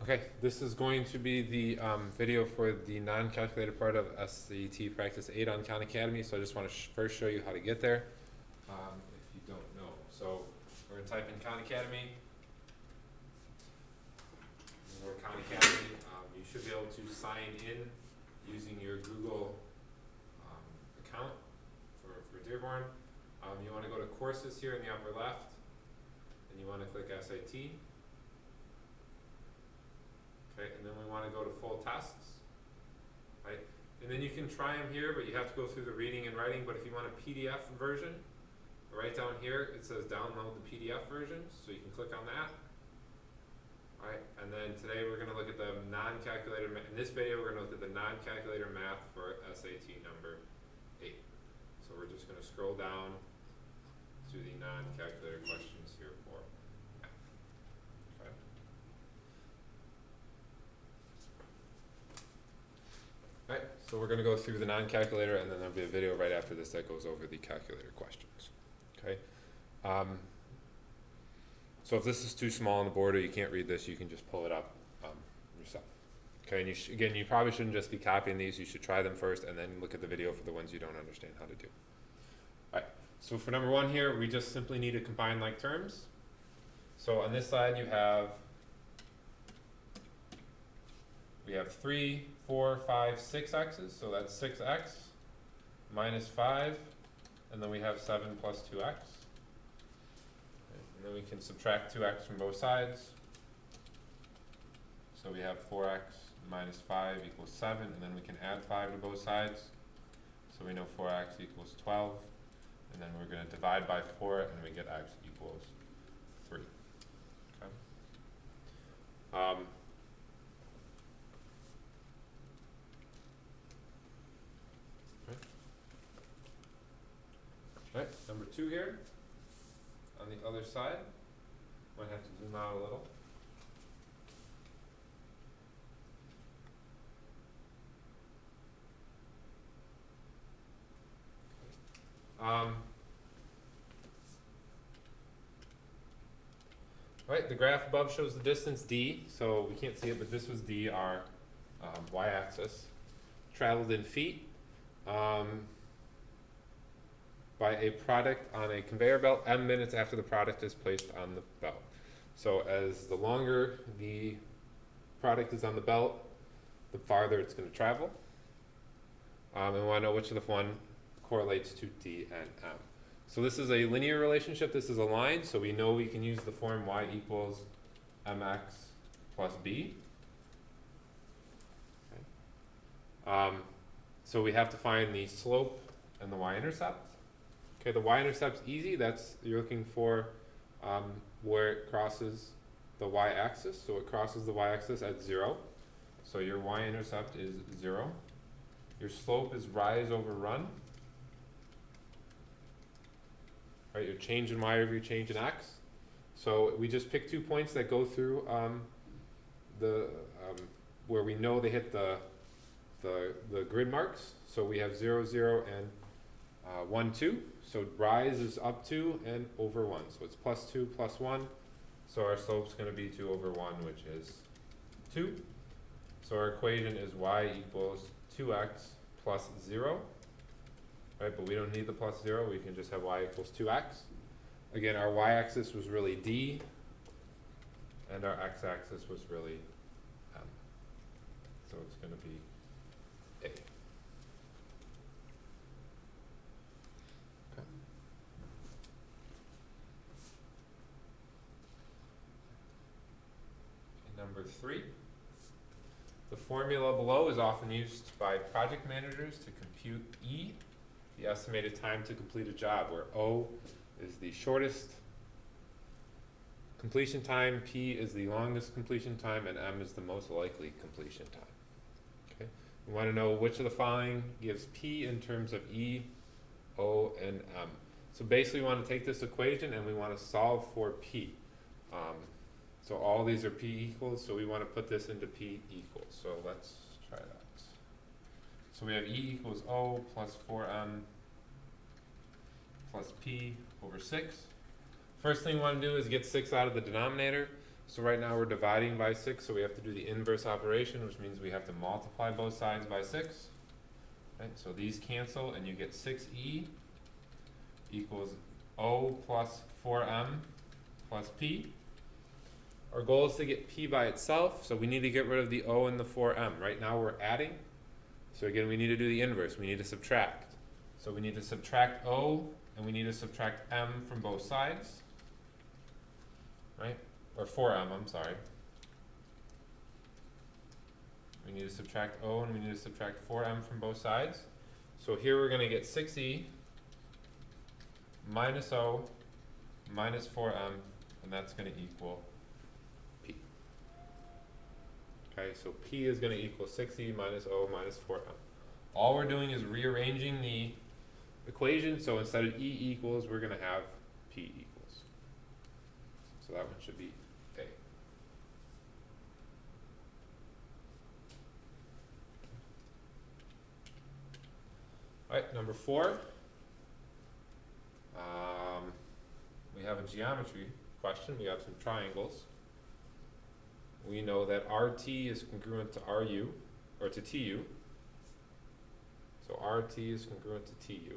Okay, this is going to be the video for the non-calculated part of SAT Practice 8 on Khan Academy. So I just want to first show you how to get there, if you don't know. So we're going to type in Khan Academy. Or Khan Academy. You should be able to sign in using your Google account for Dearborn. You want to go to Courses here in the upper left, and you want to click SAT. Okay, and then we want to go to full tests, right? And then you can try them here, but you have to go through the reading and writing. But if you want a PDF version, right down here, it says download the PDF version, so you can click on that. All right, and then today we're going to look at the non-calculator, in this video we're going to look at the non-calculator math for SAT number 8. So we're just going to scroll down to the non-calculator questions here for math. Okay. All right, so we're going to go through the non-calculator, and then there'll be a video right after this that goes over the calculator questions. Okay. So if this is too small on the board or you can't read this, you can just pull it up yourself. Okay, and again, you probably shouldn't just be copying these. You should try them first and then look at the video for the ones you don't understand how to do. All right, so for number 1 here, we just simply need to combine like terms. So on this side we have 3, 4, 5, 6 x's, so that's 6x minus 5, and then we have 7 plus 2x. Okay. And then we can subtract 2x from both sides. So we have 4x minus 5 equals 7, and then we can add 5 to both sides. So we know 4x equals 12, and then we're going to divide by 4, and we get x equals 3. Okay. Right, number 2 here, on the other side, might have to zoom out a little. Right, the graph above shows the distance d, so we can't see it, but this was d, our y-axis, traveled in feet. By a product on a conveyor belt m minutes after the product is placed on the belt. So as the longer the product is on the belt, the farther it's going to travel. And we want to know which of the one correlates to d and m. So this is a linear relationship. This is a line, so we know we can use the form y equals mx plus b. Okay. So we have to find the slope and the y-intercept. Okay, the y-intercept's easy. That's, you're looking for where it crosses the y-axis. So it crosses the y-axis at 0. So your y-intercept is 0. Your slope is rise over run. Right, your change in y over your change in x. So we just pick 2 points that go through where we know they hit the grid marks. So we have 0, 0, and 1, 2. So rise is up 2 and over 1. So it's plus 2 plus 1. So our slope's going to be 2 over 1, which is 2. So our equation is y equals 2x plus 0. Right, but we don't need the plus 0. We can just have y equals 2x. Again, our y-axis was really d, and our x-axis was really m. So it's going to be a. Number 3, the formula below is often used by project managers to compute E, the estimated time to complete a job, where O is the shortest completion time, P is the longest completion time, and M is the most likely completion time. Okay. We want to know which of the following gives P in terms of E, O, and M. So basically we want to take this equation and we want to solve for P. So all these are P equals, so we want to put this into P equals. So let's try that. So we have E equals O plus 4M plus P over 6. First thing we want to do is get 6 out of the denominator. So right now we're dividing by 6, so we have to do the inverse operation, which means we have to multiply both sides by 6. Right? So these cancel, and you get 6e equals O plus 4m plus p. Our goal is to get p by itself, so we need to get rid of the O and the 4m. Right now we're adding, so again we need to do the inverse. We need to subtract. So we need to subtract O, and we need to subtract m from both sides. Right? Or 4m, I'm sorry. We need to subtract O, and we need to subtract 4m from both sides. So here we're going to get 6e minus O minus 4m, and that's going to equal p. Okay, so p is going to equal 6e minus O minus 4m. All we're doing is rearranging the equation, so instead of e equals, we're going to have p equals. So that one should be A. Alright, number 4. We have a geometry question. We have some triangles. We know that RT is congruent to RU, or to TU. So RT is congruent to TU.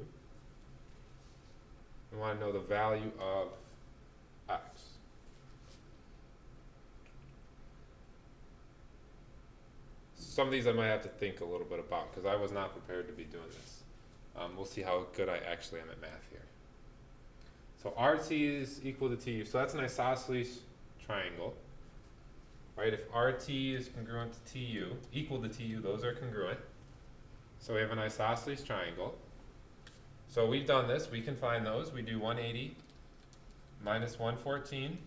We want to know the value of X. Some of these I might have to think a little bit about because I was not prepared to be doing this. We'll see how good I actually am at math here. So RT is equal to TU. So that's an isosceles triangle. Right? If RT is congruent to TU, equal to TU, those are congruent. So we have an isosceles triangle. So we've done this. We can find those. We do 180 minus 114.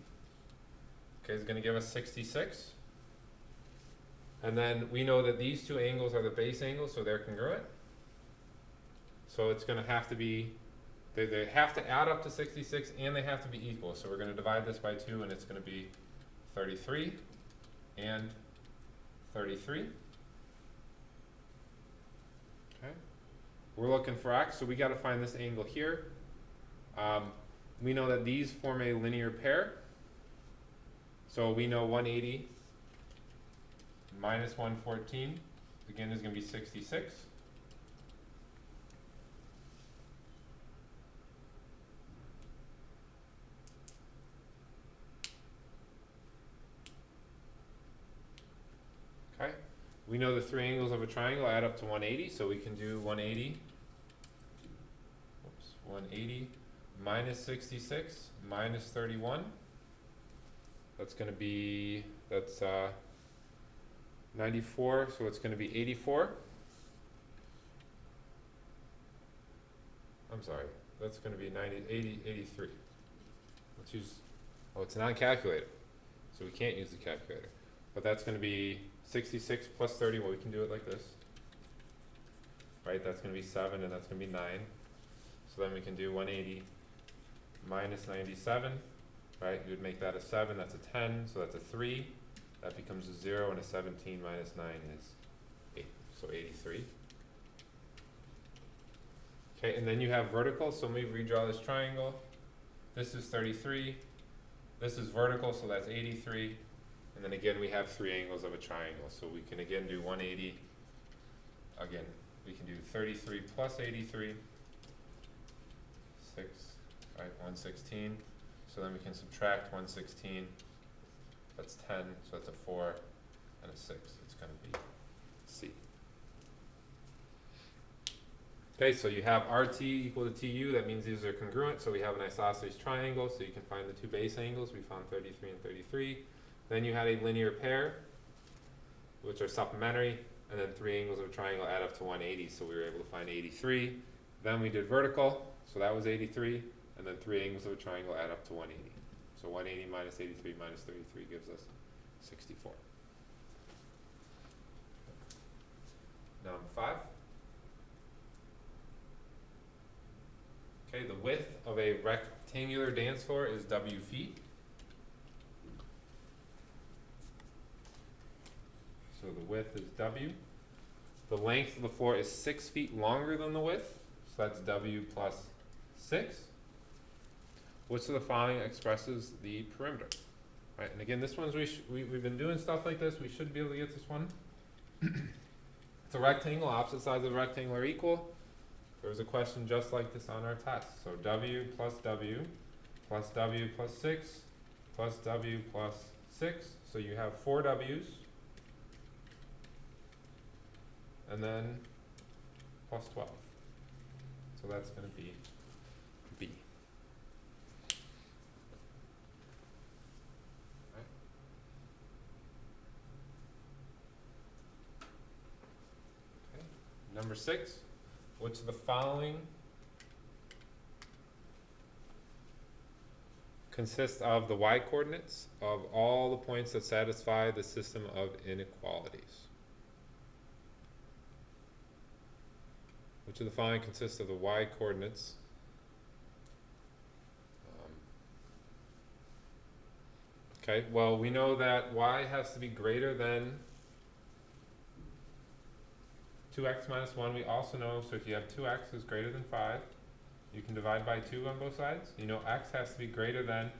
Okay, it's going to give us 66. And then we know that these two angles are the base angles, so they're congruent. So it's going to have to be, they have to add up to 66 and they have to be equal. So we're going to divide this by 2 and it's going to be 33 and 33. Okay. We're looking for X, so we got to find this angle here. We know that these form a linear pair. So we know 180 minus 114, again, is going to be 66. Okay, we know the three angles of a triangle add up to 180, so we can do 180, 180 minus 66 minus 31. That's going to be, that's 94, so it's going to be 84. I'm sorry, that's going to be 83. Let's use, oh, it's not calculated, so we can't use the calculator. But that's going to be 66 plus 30, well, we can do it like this. Right, that's going to be 7, and that's going to be 9. So then we can do 180 minus 97, right? You would make that a 7, that's a 10, so that's a 3. That becomes a 0, and a 17 minus 9 is 8, so 83. Okay, and then you have vertical, so let me redraw this triangle. This is 33, this is vertical, so that's 83. And then again, we have three angles of a triangle, so we can again do 180. Again, we can do 33 plus 83, 6, right, 116. So then we can subtract 116. That's 10, so that's a 4 and a 6. It's going to be C. Okay, so you have RT equal to TU. That means these are congruent. So we have an isosceles triangle, so you can find the two base angles. We found 33 and 33. Then you had a linear pair, which are supplementary, and then three angles of a triangle add up to 180, so we were able to find 83. Then we did vertical, so that was 83, and then three angles of a triangle add up to 180. So 180 minus 83 minus 33 gives us 64. Now number 5. Okay, the width of a rectangular dance floor is W feet. So the width is W. The length of the floor is 6 feet longer than the width, so that's W plus 6. Which of the following expresses the perimeter? Right, and again, this one's we've been doing stuff like this. We should be able to get this one. It's a rectangle. Opposite sides of the rectangle are equal. There was a question just like this on our test. So W plus W plus W plus 6 plus W plus 6. So you have 4 W's. And then plus 12. So that's going to be B. Right. Okay. Number 6. Which of the following consists of the y-coordinates of all the points that satisfy the system of inequalities? Which of the following consists of the y-coordinates? Okay, well, we know that y has to be greater than 2x minus 1. We also know, so if you have 2x is greater than 5, you can divide by 2 on both sides. You know x has to be greater than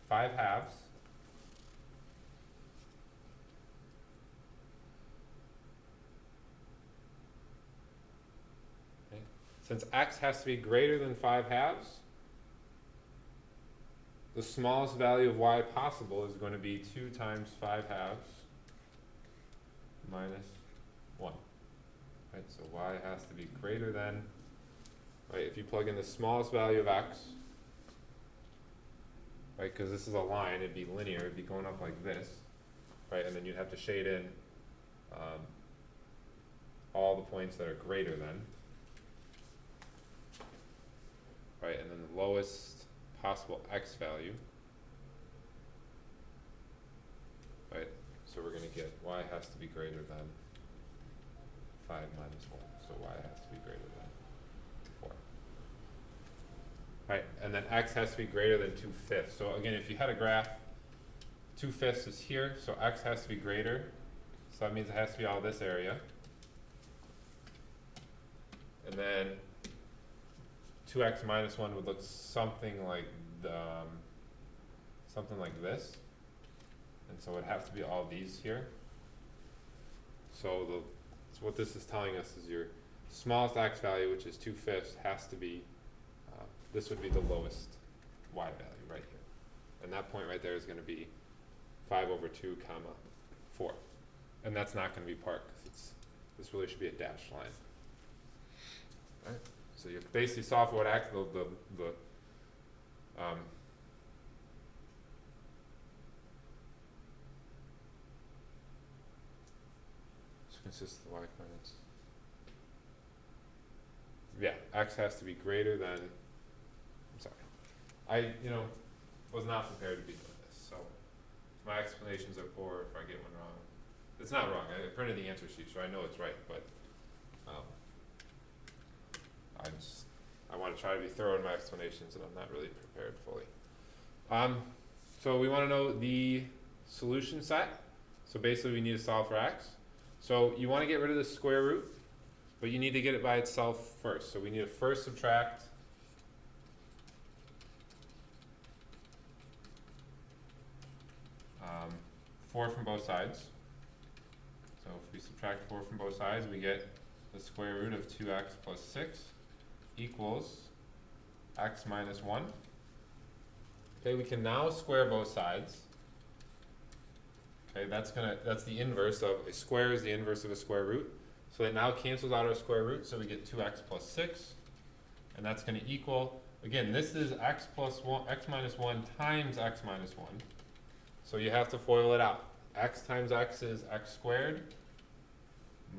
5 halves. Okay. Since x has to be greater than 5 halves, the smallest value of y possible is going to be 2 times 5 halves minus 1. Right, so y has to be greater than, right, if you plug in the smallest value of x, right, because this is a line, it'd be linear, it'd be going up like this, right, and then you'd have to shade in all the points that are greater than, right, and then the lowest possible x value, right, so we're going to get y has to be greater than 5 minus 1, so y has to be greater than 4. Right, and then x has to be greater than 2/5. So again, if you had a graph, 2/5 is here, so x has to be greater, so that means it has to be all this area. And then 2x minus 1 would look something like this, and so it would have to be all these here. So what this is telling us is your smallest x value, which is 2/5, has to be, this would be the lowest y value right here. And that point right there is going to be 5/2 comma 4. And that's not going to be part, because this really should be a dashed line. Right? So you basically solve for what x, consists of the y-coordinates. Yeah, x has to be greater than, I'm sorry. I, was not prepared to be doing this, so if my explanations are poor, if I get one wrong. It's not wrong, I printed the answer sheet, so I know it's right, but I want to try to be thorough in my explanations, and I'm not really prepared fully. So we want to know the solution set. So basically we need to solve for x. So you want to get rid of the square root, but you need to get it by itself first. So we need to first subtract 4 from both sides. So if we subtract 4 from both sides, we get the square root of 2x plus 6 equals x minus 1. Okay, we can now square both sides. Okay, that's the inverse of a square is the inverse of a square root. So that now cancels out our square root, so we get 2x plus 6. And that's going to equal, again, this is x minus 1 times x minus 1. So you have to FOIL it out. X times x is x squared,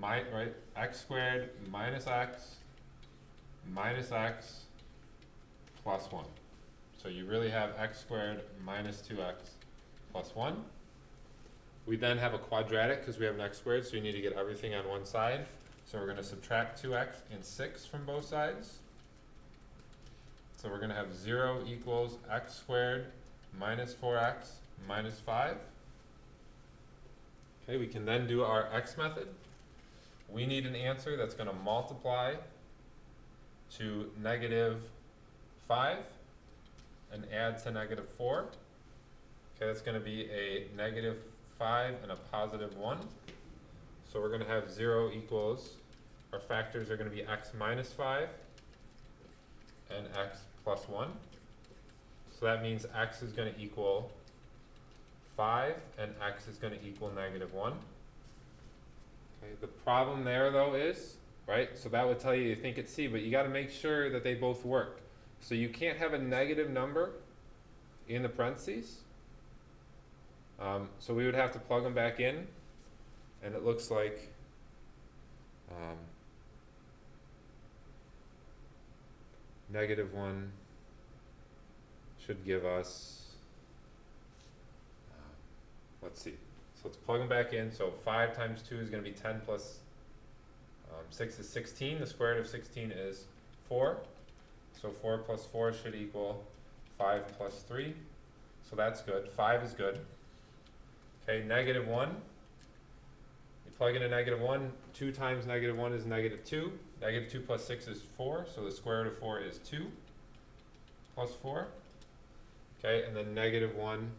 x squared minus x plus 1. So you really have x squared minus 2x plus 1. We then have a quadratic because we have an x squared, so you need to get everything on one side. So we're going to subtract 2x and 6 from both sides. So we're going to have 0 equals x squared minus 4x minus 5. Okay, we can then do our x method. We need an answer that's going to multiply to negative 5 and add to negative 4. Okay, that's going to be a negative 5 and a positive 1. So we're going to have 0 equals, our factors are going to be x minus 5 and x plus 1. So that means x is going to equal 5 and x is going to equal negative 1. Okay, the problem there though is, right, so that would tell you think it's C, but you got to make sure that they both work. So you can't have a negative number in the parentheses. So we would have to plug them back in, and it looks like negative 1 should give us, let's see, so let's plug them back in. So 5 times 2 is going to be 10 plus 6 is 16. The square root of 16 is 4. So 4 plus 4 should equal 5 plus 3. So that's good. 5 is good. Okay, negative 1. You plug in a negative 1. 2 times negative 1 is negative 2. Negative 2 plus 6 is 4. So the square root of 4 is 2 plus 4. Okay, and then negative 1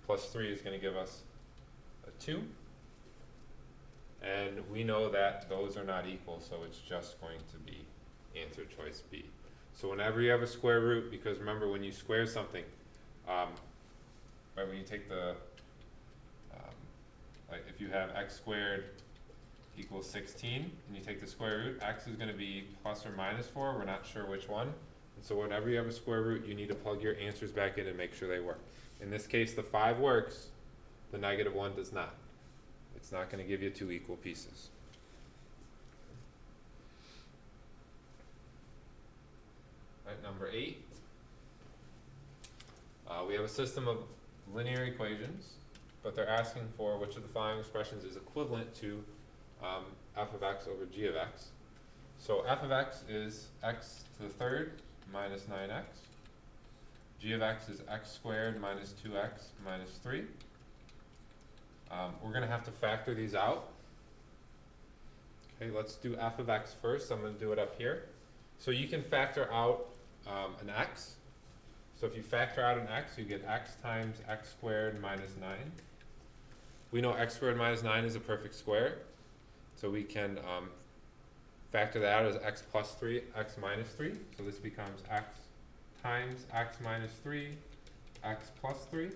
plus 3 is going to give us a 2. And we know that those are not equal, so it's just going to be answer choice B. So whenever you have a square root, because remember when you square something, right, when you take the, like if you have x squared equals 16, and you take the square root, x is going to be plus or minus 4, we're not sure which one. And so whenever you have a square root, you need to plug your answers back in and make sure they work. In this case, the 5 works, the negative 1 does not. It's not going to give you 2 equal pieces. Right, number 8. We have a system of linear equations, but they're asking for which of the following expressions is equivalent to f of x over g of x. So f of x is x to the third minus 9x. G of x is x squared minus 2x minus 3. We're going to have to factor these out. Okay, let's do f of x first. I'm going to do it up here. So you can factor out an x. So if you factor out an x, you get x times x squared minus 9. We know x squared minus 9 is a perfect square. So we can factor that out as x plus 3, x minus 3. So this becomes x times x minus 3, x plus 3.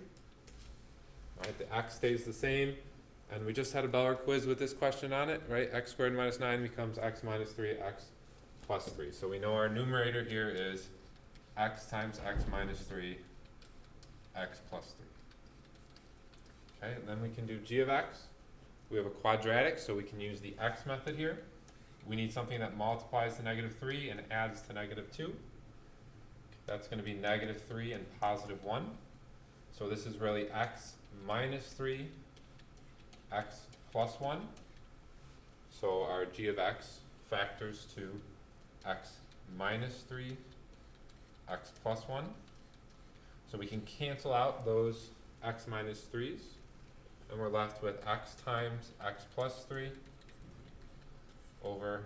Right, the x stays the same. And we just had a Beller quiz with this question on it, right? X squared minus 9 becomes x minus 3, x plus 3. So we know our numerator here is x times x minus 3, x plus 3. Okay, and then we can do g of x. We have a quadratic, so we can use the x method here. We need something that multiplies to negative 3 and adds to negative 2. That's going to be negative 3 and positive 1. So this is really x minus 3, x plus 1. So our g of x factors to x minus 3, x plus 1. So we can cancel out those x minus 3's, and we're left with x times x plus 3 over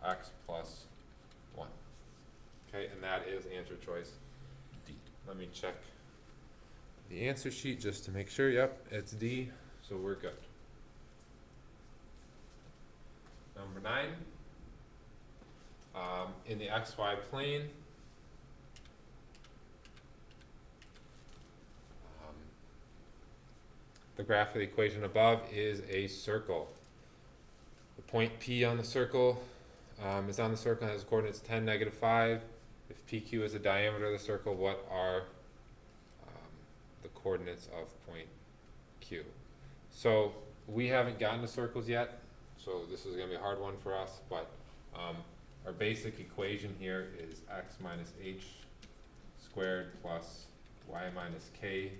x plus 1. Okay, and that is answer choice D. Let me check the answer sheet just to make sure. Yep, it's D, so we're good. Number 9, in the xy plane, the graph of the equation above is a circle. The point P on the circle is on the circle and has coordinates 10, negative 5. If PQ is the diameter of the circle, what are the coordinates of point Q? So we haven't gotten to circles yet, so this is going to be a hard one for us, but our basic equation here is x minus h squared plus y minus k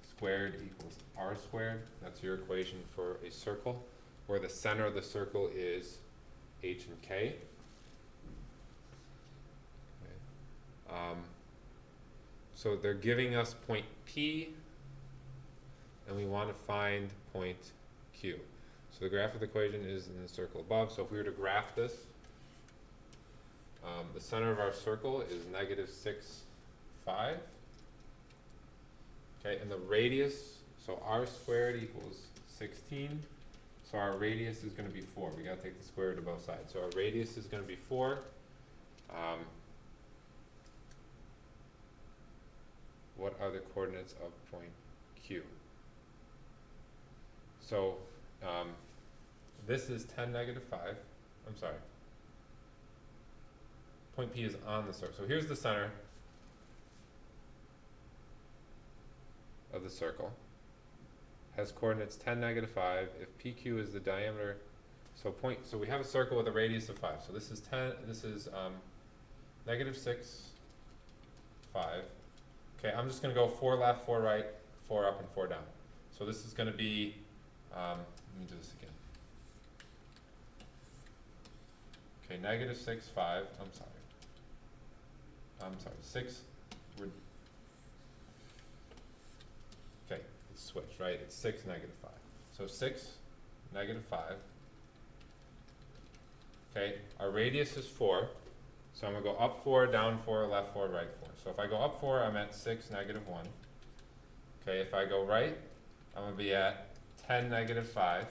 squared equals r squared. That's your equation for a circle, where the center of the circle is h and k. Okay. So they're giving us point P, and we want to find point Q. So the graph of the equation is in the circle above. So if we were to graph this, the center of our circle is negative 6, 5. Okay, and the radius, so r squared equals 16. So our radius is going to be 4. We got to take the square root of both sides. So our radius is going to be 4. What are the coordinates of point Q? So this is 10, negative 5. I'm sorry. Point P is on the circle. So here's the center of the circle. Has coordinates 10, negative 5. If PQ is the diameter, so we have a circle with a radius of 5. So this is 10. This is negative 6, 5. Okay, I'm just going to go 4 left, 4 right, 4 up, and 4 down. So this is going to be. Let me do this again. Okay, negative 6, 5. I'm sorry. 6. Okay, it's switched, right? It's 6, negative 5. So 6, negative 5. Okay, our radius is 4. So I'm going to go up 4, down 4, left 4, right 4. So if I go up 4, I'm at 6, negative 1. Okay, if I go right, I'm going to be at 10, negative 5.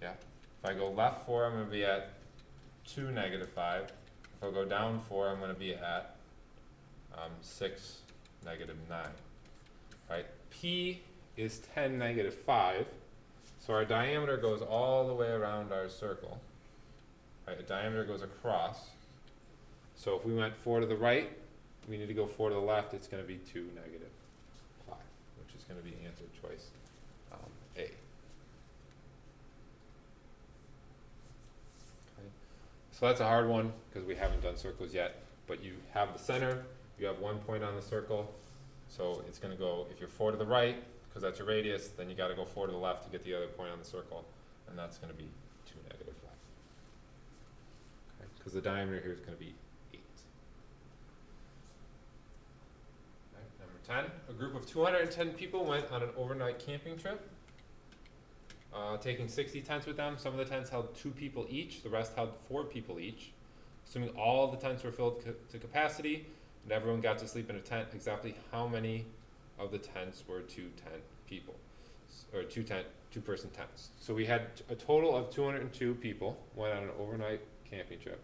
Yeah. If I go left 4, I'm going to be at 2, negative 5. If I go down 4, I'm going to be at 6, negative 9. Right? P is 10, negative 5. So our diameter goes all the way around our circle. Right? The diameter goes across. So if we went 4 to the right, we need to go 4 to the left. It's going to be 2, negative 5, which is going to be answer choice A. Okay. So that's a hard one because we haven't done circles yet. But you have the center. You have 1 point on the circle. So it's going to go, if you're 4 to the right, because that's your radius, then you got to go 4 to the left to get the other point on the circle. And that's going to be 2, negative 5. Okay. Because the diameter here is going to be 8. Number 10, a group of 210 people went on an overnight camping trip, taking 60 tents with them. Some of the tents held 2 people each, the rest held 4 people each. Assuming all the tents were filled to capacity and everyone got to sleep in a tent, exactly how many of the tents were 2 tent people, or 2-person tents? So we had a total of 202 people went on an overnight camping trip,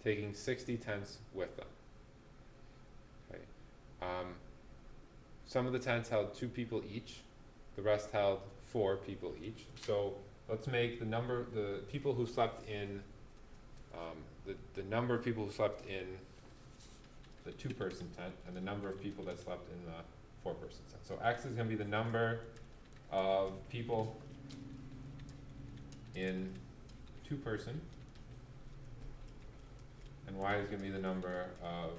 taking 60 tents with them. Okay. Some of the tents held 2 people each. The rest held 4 people each. So let's make the people who slept in, the number of people who slept in the 2-person tent and the number of people that slept in the 4-person tent. So X is going to be the number of people in 2-person, and Y is going to be the number of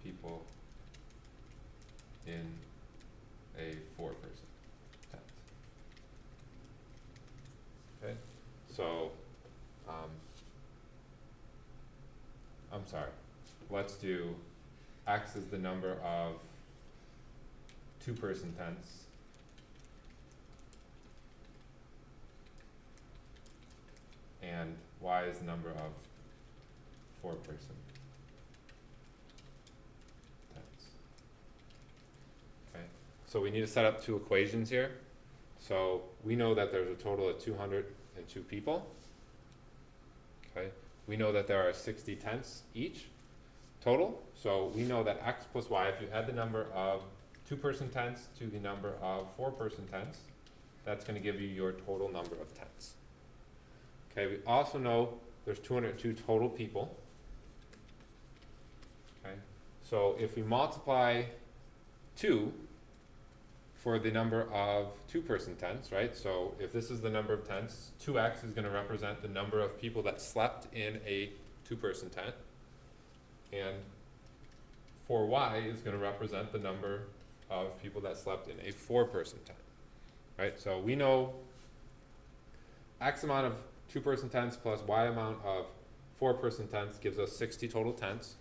people in a 4-person tent. Okay, so I'm sorry, let's do X is the number of 2-person tents and Y is the number of 4-person tents. Okay, so we need to set up 2 equations here. So we know that there's a total of 202 people. Okay, we know that there are 60 tents each total. So we know that X plus Y, if you add the number of 2-person tents to the number of 4-person tents, that's going to give you your total number of tents. Okay, we also know there's 202 total people. Okay, so if we multiply 2 for the number of 2-person tents, right? So if this is the number of tents, 2x is going to represent the number of people that slept in a 2-person tent, and 4y is going to represent the number of people that slept in a 4-person tent, right? So we know x amount of 2-person tents plus y amount of 4-person tents gives us 60 total tents.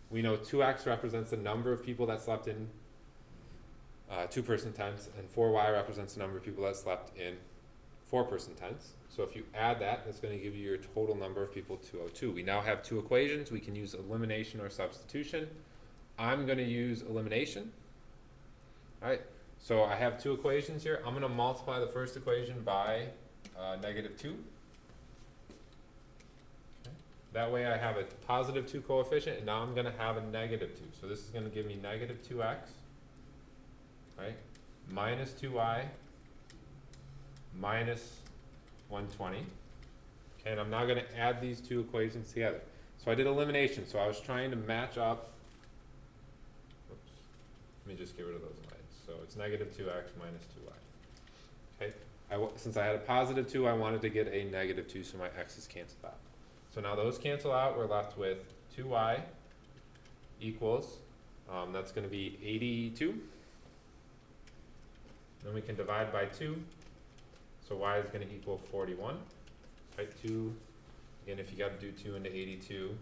We know 2x represents the number of people that slept in 2-person tents, and 4y represents the number of people that slept in 4-person tents. So if you add that, that's going to give you your total number of people, 202. We now have 2 equations. We can use elimination or substitution. I'm going to use elimination. Alright, so I have two equations here. I'm going to multiply the first equation by negative 2. Okay. That way I have a positive 2 coefficient, and now I'm going to have a negative 2. So this is going to give me negative 2x, right, minus 2y, minus 120. Okay, and I'm now going to add these two equations together. So I did elimination, so I was trying to match up. Oops. Let me just get rid of those lines. So it's negative 2x minus 2y. Okay, since I had a positive 2, I wanted to get a negative 2, so my x's canceled out. So now those cancel out, we're left with 2y equals, that's going to be 82. Then we can divide by 2, so y is going to equal 41. Right, 2, again, if you got to do 2 into 82,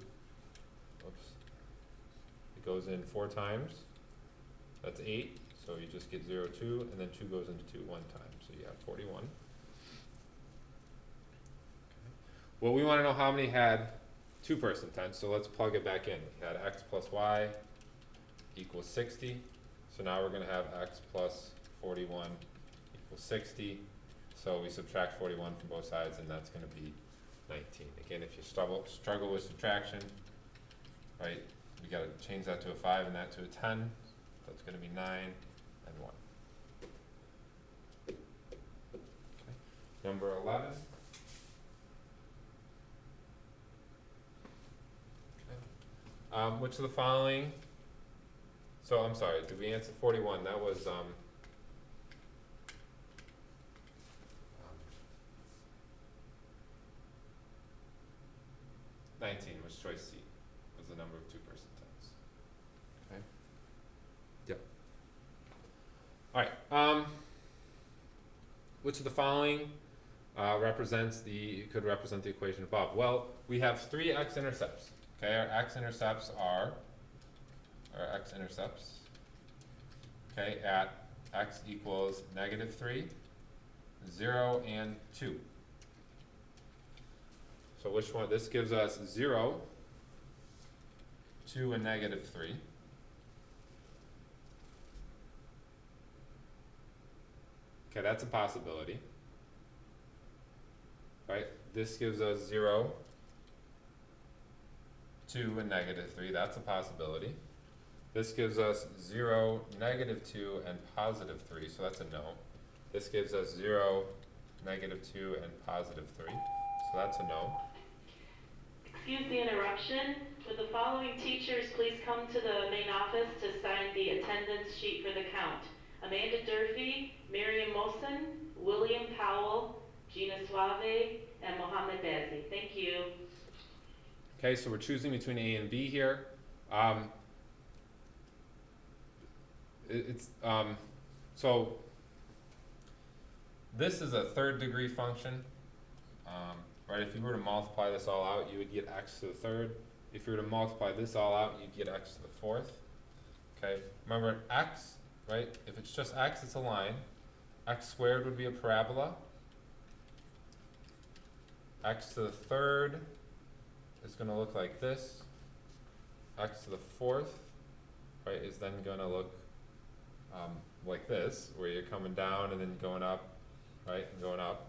oops, it goes in 4 times, that's 8, so you just get 0, 2, and then 2 goes into 2 one time, so you have 41. Okay. Well, we want to know how many had 2% tense, so let's plug it back in. We had x plus y equals 60, so now we're going to have x plus 41 equals 60. So we subtract 41 from both sides, and that's going to be 19. Again, if you struggle with subtraction, right, we got to change that to a 5 and that to a 10. So it's going to be 9 and 1. Okay. Number 11. Okay. Which of the following? So I'm sorry. Did we answer 41? That was 19 was choice C, was the number of 2% tense. Okay. Yep. All right. Which of the following could represent the equation above? Well, we have 3 x-intercepts. Okay, our x-intercepts are okay, at x equals negative 3, 0, and 2. So which one? This gives us 0, 2, and negative 3. Okay, that's a possibility. Right? This gives us 0, 2, and negative 3. That's a possibility. This gives us 0, negative 2, and positive 3. So that's a no. This gives us 0, negative 2, and positive 3. So that's a no. Excuse the interruption. Would the following teachers please come to the main office to sign the attendance sheet for the count? Amanda Durfee, Miriam Mosen, William Powell, Gina Suave, and Mohammed Bazzi. Thank you. Okay, so we're choosing between A and B here. So this is a third degree function. Right, if you were to multiply this all out, you would get x to the third. If you were to multiply this all out, you'd get x to the fourth. Okay, remember x, right? If it's just x, it's a line. X squared would be a parabola. X to the third is going to look like this. X to the fourth, right, is then going to look like this, where you're coming down and then going up, right, and going up.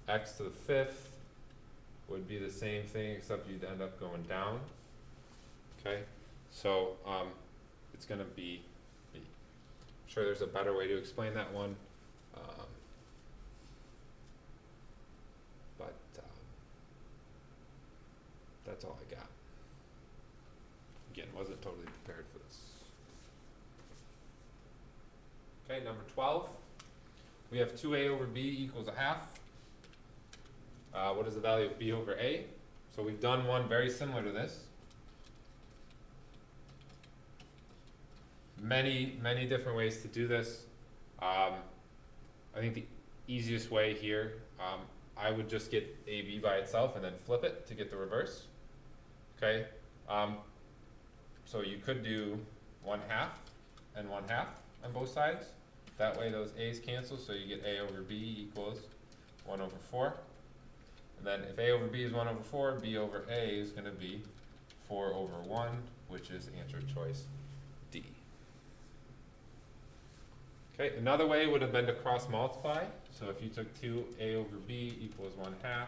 X to the fifth would be the same thing, except you'd end up going down. Okay, so it's going to be B. I'm sure there's a better way to explain that one, but that's all I got. Again, wasn't totally prepared for this. Okay, number 12. We have 2a over b equals a half. What is the value of b over a? So we've done one very similar to this. Many different ways to do this. I think the easiest way here, I would just get ab by itself and then flip it to get the reverse. Okay, so you could do 1/2 and 1/2 on both sides. That way those a's cancel, so you get a over b equals 1 over 4. And then if a over b is 1 over 4, b over a is going to be 4 over 1, which is answer choice D. Okay, another way would have been to cross multiply. So if you took 2a over b equals 1/2,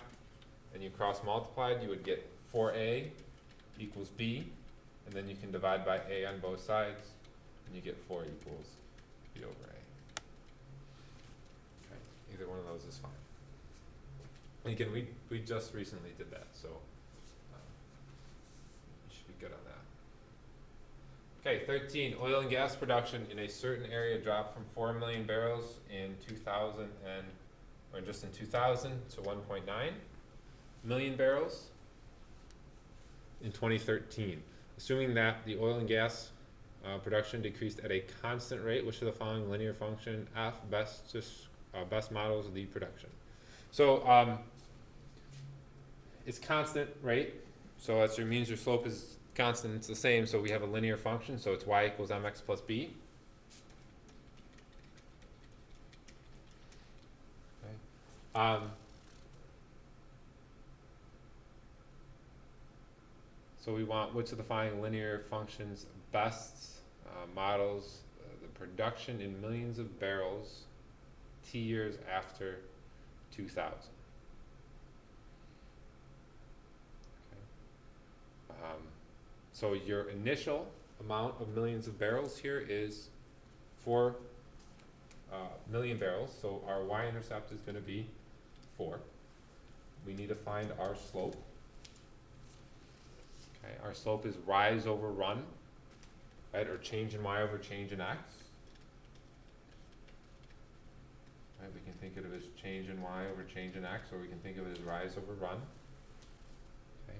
and you cross multiplied, you would get 4a equals b, and then you can divide by a on both sides, and you get 4 equals b over a. Okay, either one of those is fine. And again, we just recently did that, so you should be good on that. Okay, 13, oil and gas production in a certain area dropped from 4 million barrels in 2000 or just in 2000 to 1.9 million barrels in 2013. Assuming that the oil and gas production decreased at a constant rate, which of the following linear function f best models the production? So it's constant rate, so that means your slope is constant, it's the same, so we have a linear function, so it's y equals mx plus b. Okay. So we want which of the following linear functions best models the production in millions of barrels t years after 2000. Okay. So your initial amount of millions of barrels here is 4 million barrels, so our y-intercept is going to be 4. We need to find our slope. Okay, our slope is rise over run, right, or change in y over change in x. Right, we can think of it as change in y over change in x, or we can think of it as rise over run. Okay.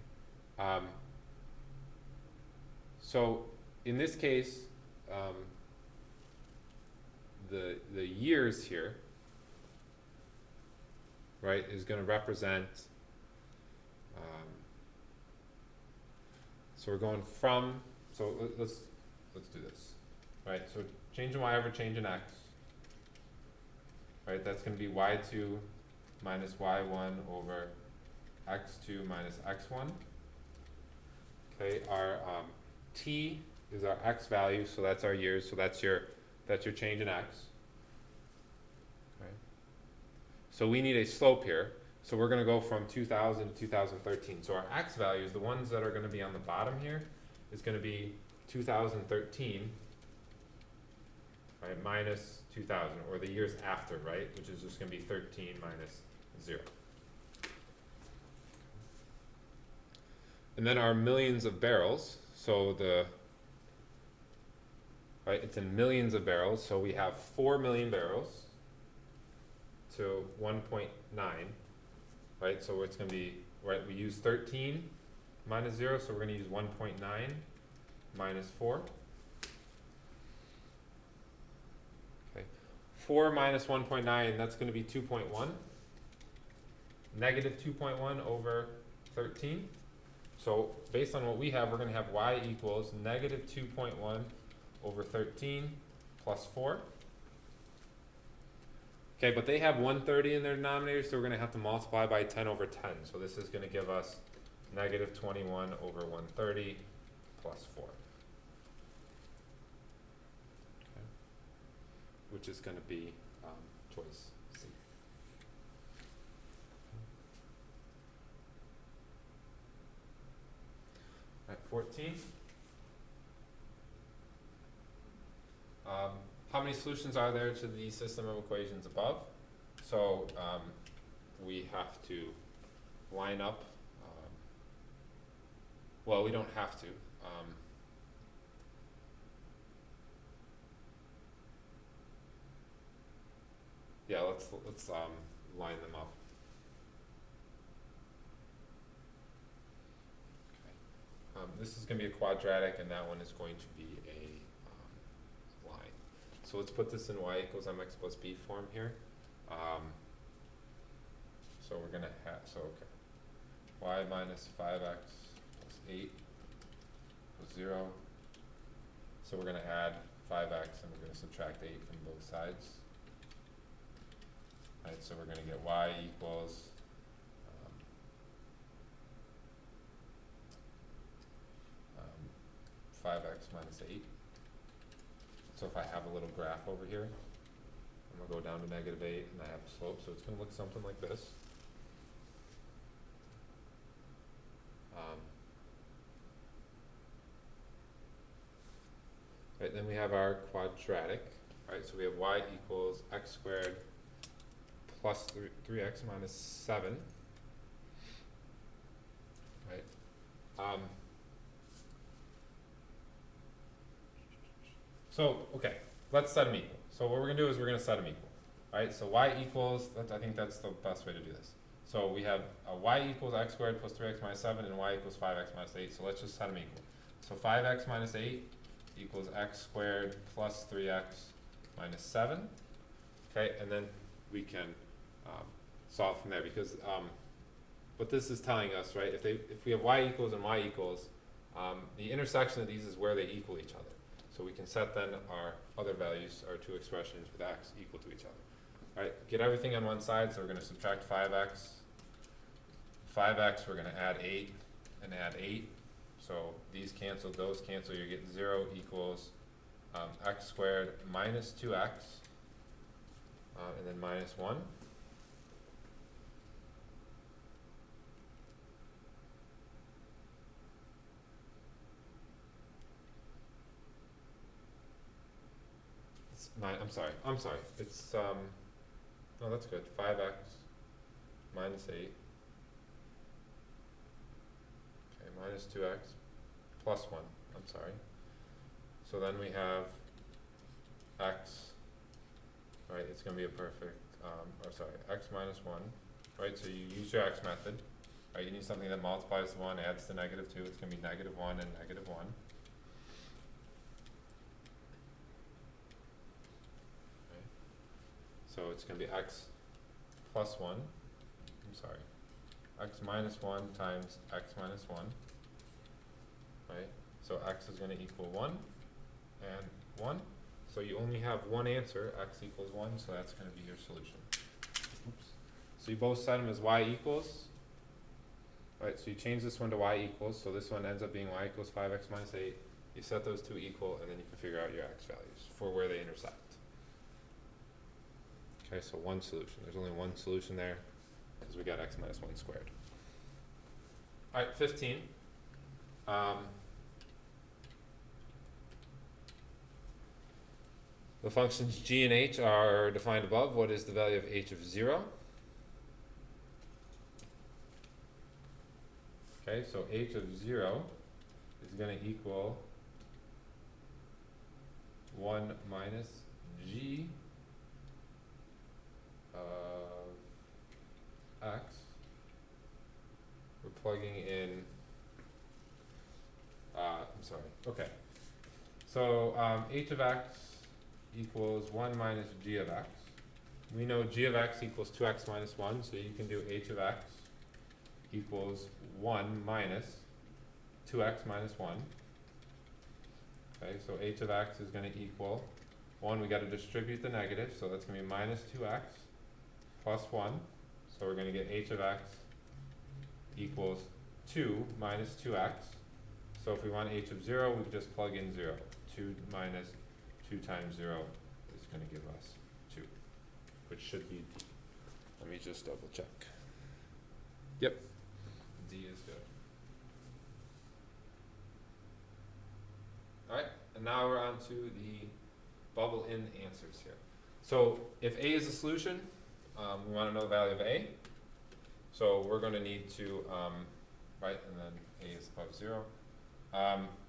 So in this case, the years here, right, is going to represent. So we're going from. So let's do this, right? So change in y over change in x, right? That's going to be y2 minus y1 over x2 minus x1. Okay, our t is our x value, so that's our years, so that's your change in x. Right. So we need a slope here, so we're going to go from 2000 to 2013. So our x values, the ones that are going to be on the bottom here, is going to be 2013, right, minus 2000, or the years after, right, which is just going to be 13 minus 0. And then our millions of barrels, so right, it's in millions of barrels, so we have 4 million barrels to 1.9, right, so it's going to be, right, we use 13 minus 0, so we're going to use 1.9 minus 4. Okay, 4 minus 1.9, that's going to be 2.1, negative 2.1 over 13. So based on what we have, we're going to have y equals negative 2.1 over 13 plus 4. Okay, but they have 130 in their denominator, so we're going to have to multiply by 10 over 10. So this is going to give us negative 21 over 130 plus 4. Okay. Which is going to be choice C. All right, 14. How many solutions are there to the system of equations above? So we have to line up, well, we don't have to. Yeah, let's line them up. Okay. This is going to be a quadratic, and that one is going to be a line. So let's put this in y equals mx plus b form here. So we're going to have, so okay, y minus 5x plus 8 equals 0. So we're going to add 5x and we're going to subtract 8 from both sides. Right, so we're going to get y equals 5x minus 8. So if I have a little graph over here, I'm gonna go down to -8, and I have a slope, so it's gonna look something like this. Right, then we have our quadratic, right, so we have y equals x squared plus 3x minus 7, right? So, okay, let's set them equal. So what we're gonna do is we're gonna set them equal, right? So y equals, I think that's the best way to do this. So we have y equals x squared plus 3x minus 7, and y equals 5x minus 8, so let's just set them equal. So 5x minus 8 equals x squared plus 3x minus 7, okay, and then we can solve from there, because what this is telling us, right, if we have y equals and y equals, the intersection of these is where they equal each other. So we can set then our other values, our two expressions with x equal to each other. All right, get everything on one side, so we're going to subtract 5x. 5x, we're going to add 8 and add 8. So these cancel, those cancel, you get 0 equals x squared minus 2x, and then minus 1. I'm sorry, it's, no, that's good, 5x minus 8, okay, minus 2x plus 1, I'm sorry. So then we have x, right, it's going to be a perfect, x minus 1, right, so you use your x method, right, you need something that multiplies the 1, adds to -2, it's going to be -1 and -1. So it's going to be x plus 1, x minus 1 times x minus 1, right? So x is going to equal 1 and 1. So you only have one answer, x equals 1, so that's going to be your solution. Oops. So you both set them as y equals, right? So you change this one to y equals, so this one ends up being y equals 5x minus 8. You set those two equal, and then you can figure out your x values for where they intersect. Okay, so one solution. There's only one solution there because we got x minus 1 squared. All right, 15. The functions g and h are defined above. What is the value of h of 0? Okay, so h of 0 is going to equal 1 minus g of x. We're plugging in, okay. So h of x equals 1 minus g of x. We know g of x equals 2x minus 1, so you can do h of x equals 1 minus 2x minus 1. Okay, so h of x is going to equal 1, we got to distribute the negative, so that's going to be minus 2x plus 1. So we're going to get h of x equals 2 minus 2x. So if we want h of 0, we just plug in 0. 2 minus 2 times 0 is going to give us 2, which should be D. Let me just double check. Yep, D is good. All right, and now we're on to the bubble in answers here. So if A is a solution, we want to know the value of A. So we're going to need to, right, and then A is above 0.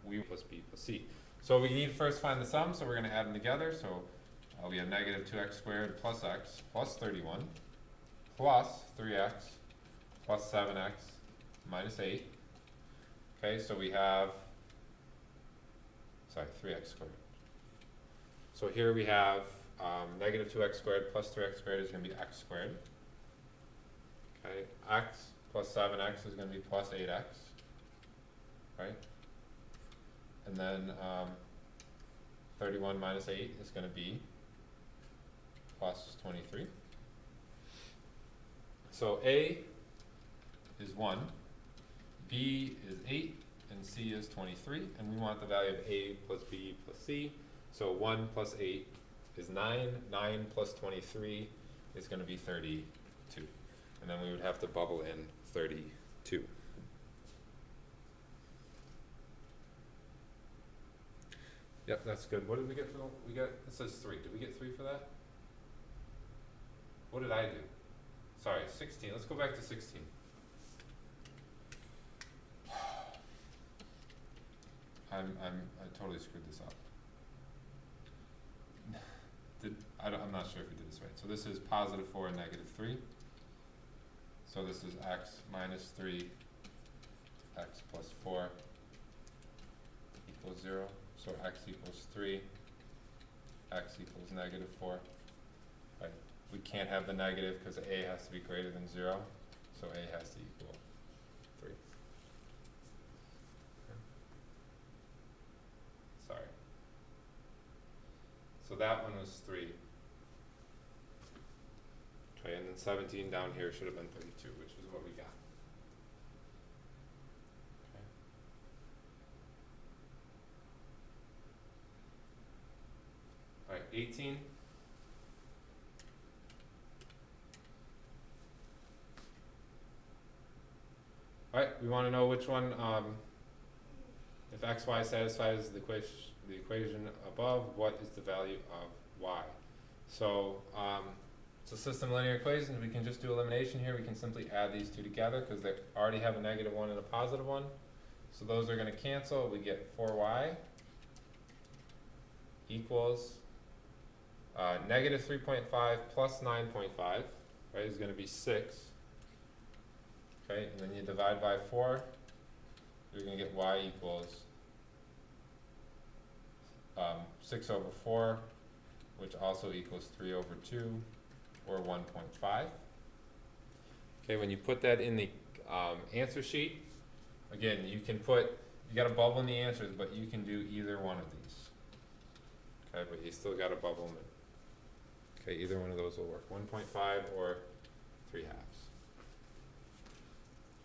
We plus B plus C. So we need to first find the sum, so we're going to add them together. So we have negative 2x squared plus x plus 31 plus 3x plus 7x minus 8. Okay, so we have, 3x squared. So here we have negative 2x squared plus 3x squared is going to be x squared. Okay, x plus 7x is going to be plus 8x, right? And then 31 minus 8 is going to be plus 23. So A is 1, B is 8, and C is 23. And we want the value of A plus B plus C. So 1 plus 8 is 9. 9 plus 23 is going to be 32. And then we would have to bubble in 32. Yep, that's good. What did we get for we got, it says 3. Did we get 3 for that? What did I do? Sorry, 16. Let's go back to 16. I totally screwed this up. I'm not sure if we did this right. So this is positive 4 and negative 3. So this is x minus 3, x plus 4 equals 0. So x equals 3, x equals negative 4. Right. We can't have the negative because a has to be greater than 0. So a has to equal 3. Okay. Sorry. So that one was 3. Okay, and then 17 down here should have been 32, which is what we got. Okay. All right, 18. All right, we want to know which one, if xy satisfies the equation above, what is the value of y? So it's a system linear equation. We can just do elimination here. We can simply add these two together because they already have a negative 1 and a positive 1. So those are going to cancel. We get 4y equals negative 3.5 plus 9.5, right, is going to be 6. Okay, and then you divide by 4, you're going to get y equals 6 over 4, which also equals 3 over 2, or 1.5. Okay, when you put that in the answer sheet, again, you got a bubble in the answers, but you can do either one of these. Okay, but you still got a bubble in it. Okay, either one of those will work. 1.5 or 3 halves.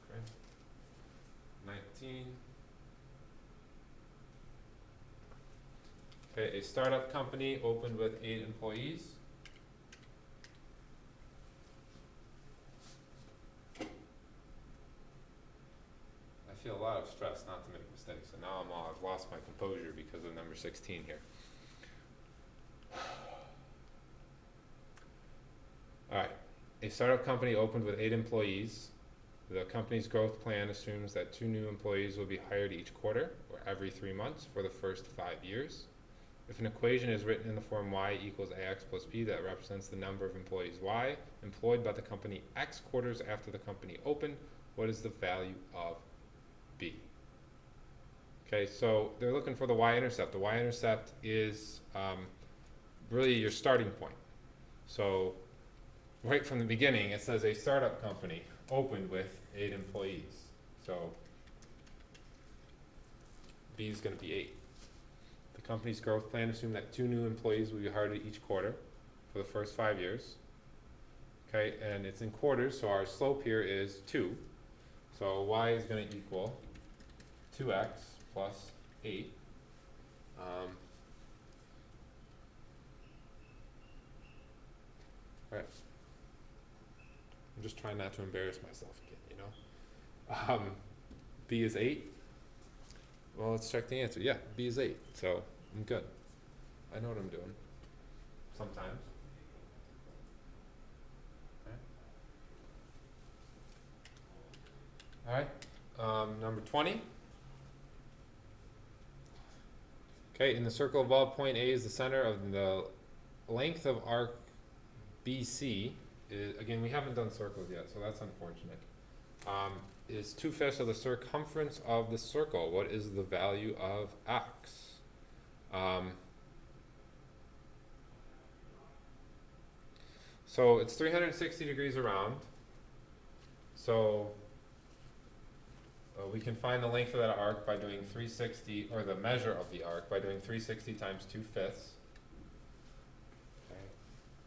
Okay. 19. Okay, a startup company opened with 8 employees. I feel a lot of stress not to make mistakes, and now I've lost my composure because of number 16 here. All right, a startup company opened with 8 employees. The company's growth plan assumes that 2 new employees will be hired each quarter or every 3 months for the first 5 years. If an equation is written in the form y equals ax plus b that represents the number of employees y employed by the company x quarters after the company opened, what is the value of b? Okay, so they're looking for the y-intercept. The y-intercept is really your starting point. So right from the beginning, it says a startup company opened with 8 employees. So b is going to be 8. The company's growth plan assumed that 2 new employees will be hired each quarter for the first 5 years. Okay, and it's in quarters, so our slope here is 2. So y is going to equal 2x plus 8. Right. I'm just trying not to embarrass myself again, you know. B is 8. Well, let's check the answer. Yeah, B is 8. So I'm good. I know what I'm doing. Sometimes. Okay. All right. Number 20. Okay, in the circle above, point A is the center of the length of arc BC. Again, we haven't done circles yet, so that's unfortunate. Is 2/5 of the circumference of the circle. What is the value of x? So it's 360 degrees around. So we can find the length of that arc by doing 360, or the measure of the arc by doing 360 times 2/5.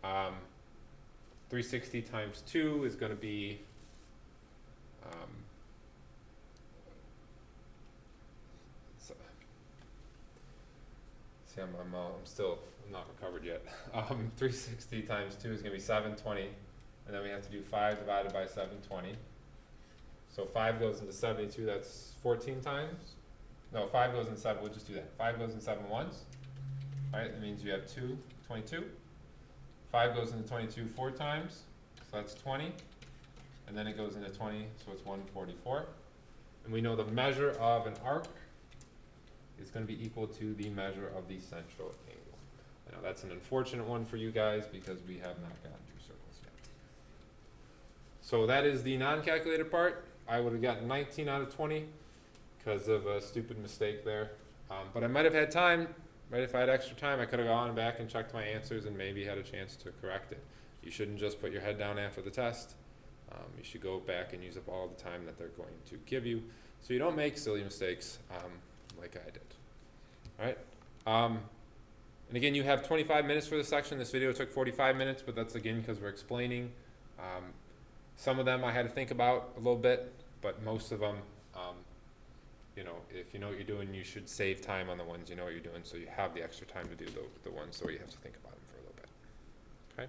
Okay. 360 times 2 is going to be I'm not recovered yet. 360 times 2 is going to be 720, and then we have to do 5 divided by 720. So 5 goes into 72, that's 14 times. No, 5 goes into 7, we'll just do that. 5 goes into 7 once. Alright, that means you have 22. 5 goes into 22 4 times, so that's 20. And then it goes into 20, so it's 144. And we know the measure of an arc is going to be equal to the measure of the central angle. I know that's an unfortunate one for you guys because we have not gotten to circles yet. So that is the non-calculated part. I would have gotten 19 out of 20 because of a stupid mistake there. But I might have had time, right? If I had extra time, I could have gone back and checked my answers and maybe had a chance to correct it. You shouldn't just put your head down after the test. You should go back and use up all the time that they're going to give you so you don't make silly mistakes like I did. All right. And again, you have 25 minutes for this section. This video took 45 minutes, but that's again because we're explaining. Some of them I had to think about a little bit, but most of them, you know, if you know what you're doing, you should save time on the ones you know what you're doing so you have the extra time to do the ones where you have to think about them for a little bit. Okay.